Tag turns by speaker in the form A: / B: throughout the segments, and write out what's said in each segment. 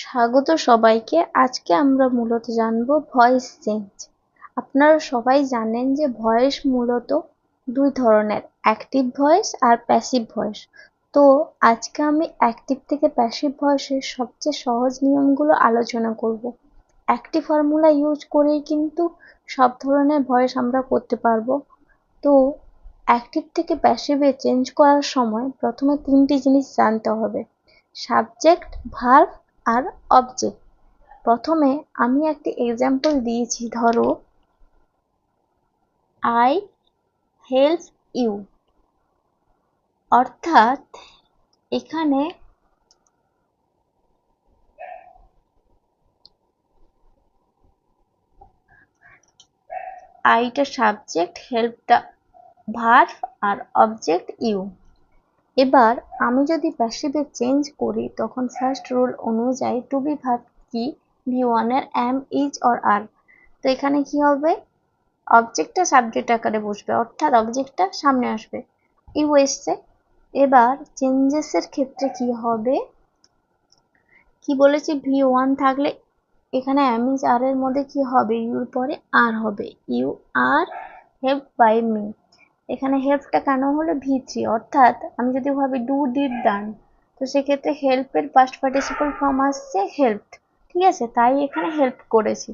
A: স্বাগত সবাইকে। আজকে আমরা মূলত জানবো ভয়েস চেঞ্জ। আপনারা সবাই জানেন যে ভয়েস মূলত দুই ধরনের, অ্যাক্টিভ ভয়েস আর প্যাসিভ ভয়েস। তো আজকে আমি অ্যাক্টিভ থেকে প্যাসিভ ভয়েসের সবচেয়ে সহজ নিয়মগুলো আলোচনা করব। অ্যাক্টিভ ফর্মুলা ইউজ করেই কিন্তু সব ধরনের ভয়েস আমরা করতে পারবো। তো অ্যাক্টিভ থেকে প্যাসিভে চেঞ্জ করার সময় প্রথমে তিনটি জিনিস জানতে হবে: সাবজেক্ট, ভার্ব আর অবজেক্ট। প্রথমে আমি একটি এক্সাম্পল দিয়েছি, ধরো আই হেল্প ইউ, অর্থাৎ এখানে আইটা সাবজেক্ট, হেল্পটা ভার্ব আর অবজেক্ট ইউ। এবার আমি যদি প্যাসিভে চেঞ্জ করি তখন ফার্স্ট রুল অনুযায়ী টু বি ভার্ব কি, V1 এর am, is or are। তো এখানে কি হবে, অবজেক্টটা সাবজেক্ট আকারে বসবে, অর্থাৎ অবজেক্টটা সামনে আসবে, ইউ এসছে। এবার চেঞ্জেসের ক্ষেত্রে কি হবে, কি বলেছি, V1 থাকলে এখানে am, is, are এর মধ্যে কি হবে, ইউর পরে আর হবে, you are help by me. এখানে হেল্পটা কেন হলো, V3, অর্থাৎ আমি যদি ভাবি ডু, ডিড, ডান, তো সেক্ষেত্রে হেল্পের পাস্ট পার্টিসিপল ফর্ম আসছে হেল্পড, ঠিক আছে, তাই এখানে হেল্প করেছি।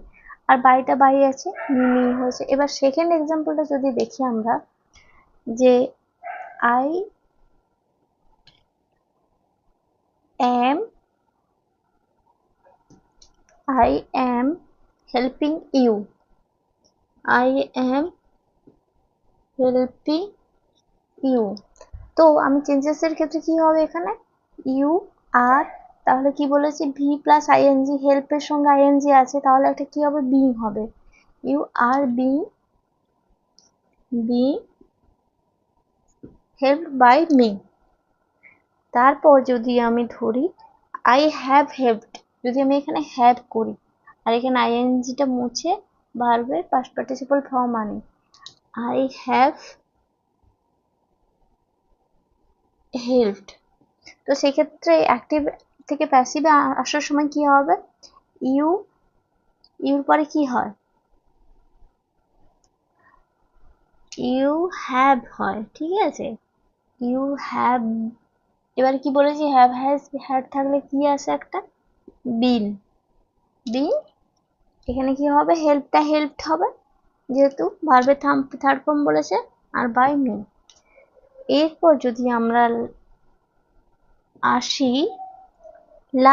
A: আর বাইটা বাই আছে, মি হয়েছে। এবার সেকেন্ড এক্সাম্পলটা যদি দেখি আমরা, যে I am helping you, I am helping you। তো আমি চেঞ্জেসের ক্ষেত্রে কি হবে, এখানে ইউ আর, তাহলে কি বলেছি, ভি প্লাস আইএনজি, হেল্পের সঙ্গে আইএনজি আছে, তাহলে একটা কি হবে, বিং হবে, you are be help by me. তারপর যদি আমি ধরি আই হ্যাভ হেল্পড, যদি আমি এখানে হ্যাভ করি আর এখানে আইএনজিটা মুছে ভার্বের পাস্ট পার্টিসিপল ফর্ম আনি, আই হ্যাভ হেল্পড। তো সেক্ষেত্রে অ্যাক্টিভ থেকে প্যাসিভে আসার সময় কি হবে, ইউর পরে কি হয়, ইউ হ্যাভ হয়, ঠিক আছে, ইউ হ্যাভ। এবার কি বলেছি, হ্যাভ হ্যাজ হ্যাড থাকলে কি আসে, একটা বিন, এখানে কি হবে, হেল্পটা হেল্পড হবে যেহেতু ভার্বের থার্ড ফর্ম বলেছে, আর বাই মি। এরপর যদি আমরা আসি